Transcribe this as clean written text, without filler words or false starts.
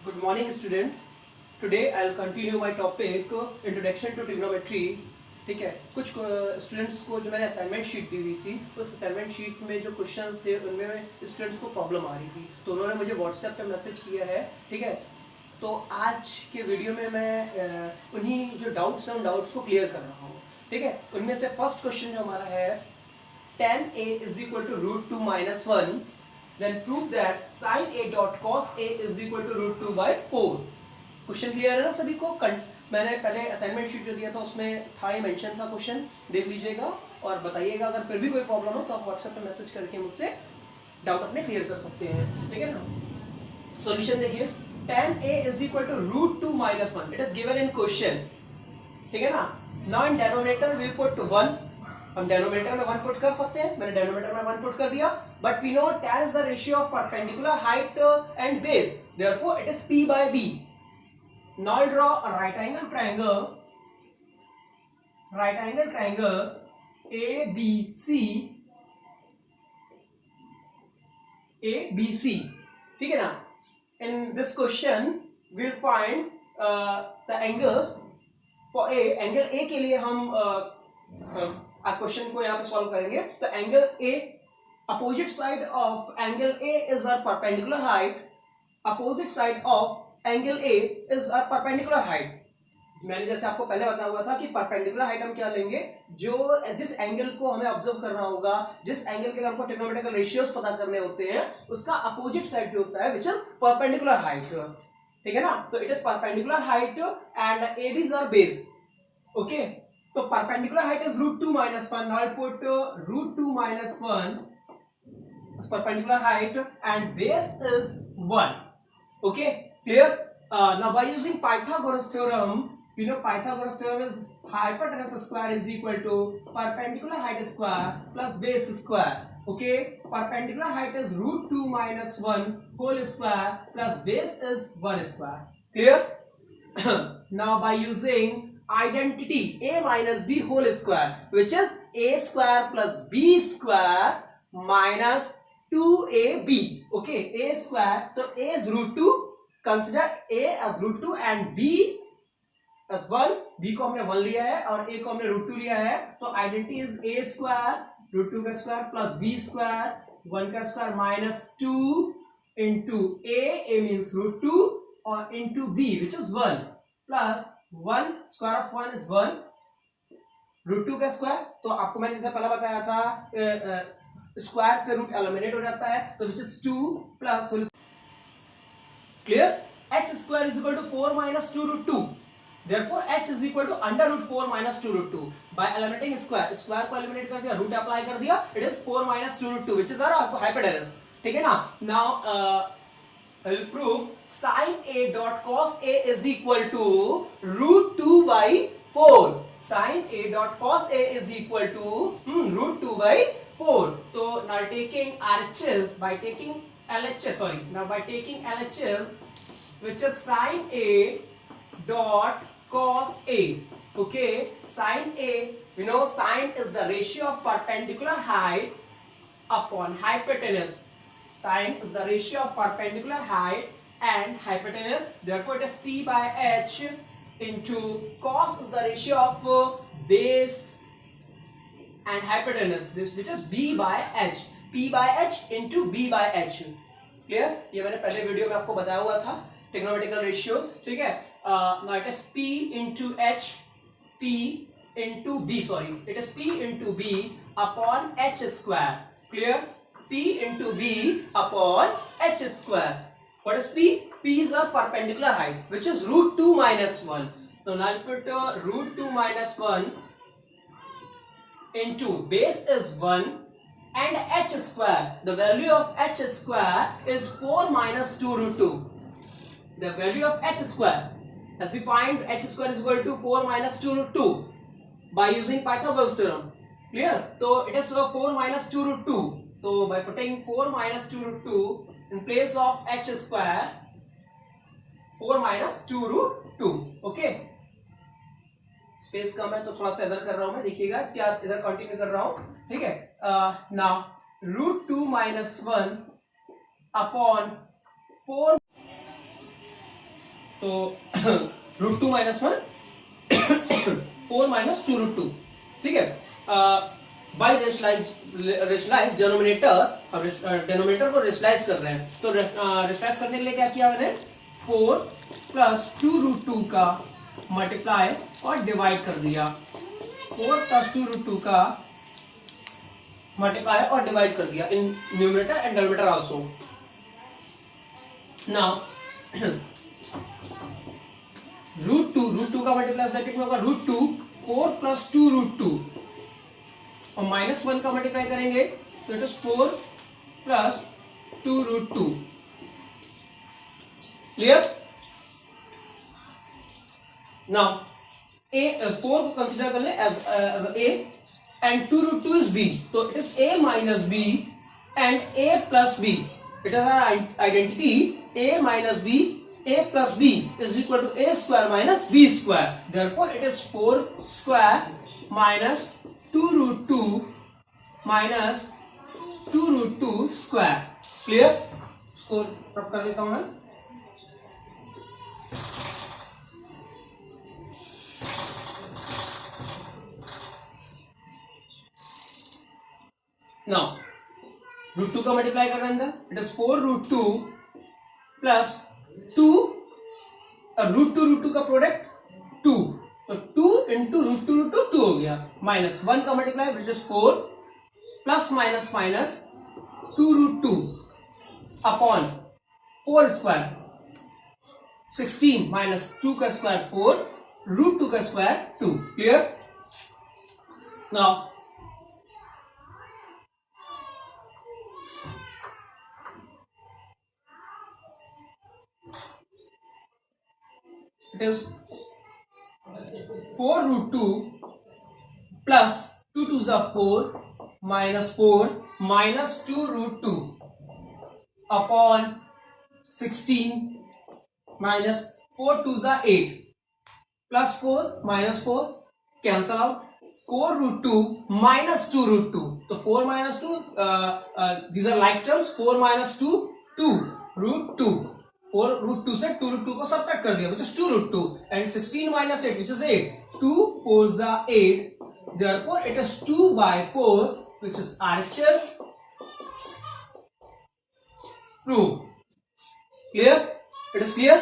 Good morning, student. Today I'll continue my topic Introduction to Trigonometry. ठीक है, कुछ students को जो मैंने असाइनमेंट शीट दी हुई थी, उस असाइनमेंट शीट में जो क्वेश्चंस थे उनमें स्टूडेंट्स को प्रॉब्लम आ रही थी, तो उन्होंने मुझे व्हाट्सएप पे मैसेज किया है. ठीक है, तो आज के वीडियो में मैं उन्हीं जो डाउट्स हैं उन डाउट्स को क्लियर कर रहा हूँ. ठीक है, उनमें से फर्स्ट क्वेश्चन जो हमारा है tan a is equal to root 2 minus 1, then prove that sin a dot cos a is equal to root 2 by 4. Question clear है ना सभी को? मैंने पहले असाइनमेंट शीट जो दिया था उसमें था ही मेंशन था क्वेश्चन, देख लीजिएगा और बताइएगा. अगर फिर भी कोई प्रॉब्लम हो तो आप व्हाट्सएप पे मैसेज करके मुझसे डाउट अपने क्लियर कर सकते हैं. ठीक है ना? सॉल्यूशन देखिए, tan a is equal to root 2 minus 1. It is given in question. ठीक है ना? Now in denominator will put 1. हम डिनोमिनेटर में 1 पुट कर सकते हैं. मैंने डिनोमिनेटर में 1 पुट कर दिया. But we know tan is the ratio of perpendicular height and base. Therefore it is p by b. Now I'll draw a right angle triangle ABC. ठीक है ना? In this question we'll find the angle for A. Angle A के लिए हम question को यहाँ पे solve करेंगे. तो angle A, opposite side of angle A is our perpendicular height. Opposite side of angle A is our perpendicular height. मैंने जैसे आपको पहले बताया हुआ था कि परपेंडिकुलर हाइट हम क्या लेंगे, जो जिस एंगल को हमें ऑब्जर्व करना होगा, जिस एंगल के लिए हमको ट्रिग्नोमेट्रिकल रेशियोज पता करने होते हैं, उसका अपोजिट साइड जो होता है विच इज परपेंडिकुलर हाइट. ठीक है ना? तो it is perpendicular height and A B is our base. Okay, तो perpendicular height is root 2 minus 1. Now I'll put root 2 minus 1 as perpendicular height and base is 1. Okay, clear? Now by using Pythagoras theorem, you know Pythagoras theorem is hypotenuse square is equal to perpendicular height square plus base square. Okay, perpendicular height is root 2 minus 1 whole square plus base is 1 square. Clear? Now by using identity a minus b whole square, which is a square plus b square minus 2ab. Okay, a square, so a is root 2. Consider a as root 2 and b as 1. b को हमने 1 लिया है और a को हमने root 2 लिया है. तो identity is a square root 2 का स्क्वायर प्लस b स्क्वायर 1 का square minus 2 into a means root 2 और into b which is 1 plus 1 square of 1 is 1 root 2 का स्क्वायर. तो आपको मैंने जैसे पहले बताया था स्क्वायर से रूट एलिमिनेट हो जाता है, तो which is 2 plus. Clear? H square is equal to 4 minus 2 root 2. Therefore H is equal to under root 4 minus 2 root 2. By eliminating square को eliminate कर दिया, root apply कर दिया, it is 4 minus 2 root 2, which is our hypotenuse. ठीक है ना? Now I will prove sin A dot cos A is equal to root 2 by 4. Sin A dot cos A is equal to root 2 by 4. So now taking RHS by taking LHS, now by taking LHS, which is sin A dot cos A. Okay, sin A, you know sin is the ratio of perpendicular height upon hypotenuse. Sin is the ratio of perpendicular height and hypotenuse. Therefore it is p by h into cos is the ratio of base and hypotenuse, which is b by h. p by h into b by h. Clear? ये मैंने पहले video में आपको बताया हुआ था trigonometrical ratios. ठीक है? Now it is p into h, p into b, it is p into b upon h square. Clear? p into b upon h square. What is p? p is a perpendicular height, which is root 2 minus 1. So now I'll put root 2 minus 1 into base is 1 and h square. The value of h square is 4 minus 2 root 2. The value of h square, as we find h square is equal to 4 minus 2 root 2 by using Pythagoras theorem. Clear? So it is 4 minus 2 root 2. So by putting 4 minus 2 root 2 in place of h square, 4 minus 2 root 2. Okay? Space कम है तो थोड़ा सा इधर कर रहा हूं मैं, देखिएगा. इसके बाद इधर कंटिन्यू कर रहा हूं. ठीक है? नाउ रूट 2 minus 1 अपॉन 4 तो रूट 2 माइनस 1 4 माइनस 2 रूट 2, ठीक है। बाई रेशनलाइज डिनोमिनेटर, अब डिनोमिनेटर को रेशनलाइज कर रहे हैं, तो रेशनलाइज करने के लिए क्या किया मैंने, 4 प्लस 2 रूट 2 का मल्टीप्लाई और डिवाइड कर दिया, 4 प्लस 2 रूट 2 का मल्टीप्लाई और डिवाइड कर दिया in numerator and denominator also. Now root two का मल्टीप्लाई ब्रैकेट में होगा रूट 2, 4 प्लस 2 रूट 2 और माइनस 1 का मल्टीप्लाई करेंगे तो it is 4 plus 2 root 2। Clear? Now a 4 को कंसिडर कर ले as a and 2 root 2 is b, तो it is a minus b and a plus b. It is our identity a minus b, a plus b is equal to a square minus b square. Therefore, it is 4 square minus 2 root 2 minus 2 root 2 square. Clear? इसको रब कर देता हूं मैं। Now, root 2 का multiply कर रहे हैं, it is 4 root 2 plus 2 root 2 का प्रोडक्ट 2, तो 2 इंटू रूट 2 हो गया, माइनस 1 का multiply which is 4 plus minus minus 2 root 2 upon 4 square 16 minus 2 का स्क्वायर 4 रूट 2 का square 2। Clear? Now it is 4 root 2 plus 2 2s are 4 minus 4 minus 2 root 2 upon 16 minus 4 2s are 8 plus 4 minus 4 cancel out, 4 root 2 minus 2 root 2, so 4 minus 2 these are like terms, 4 minus 2 2 root 2, 4 root 2 से 2 root 2 को subtract कर दिया, which is 2 root 2 and 16 minus 8 which is 8, 2 4s are 8, therefore it is 2 by 4 which is RHS proof. Clear? It is clear?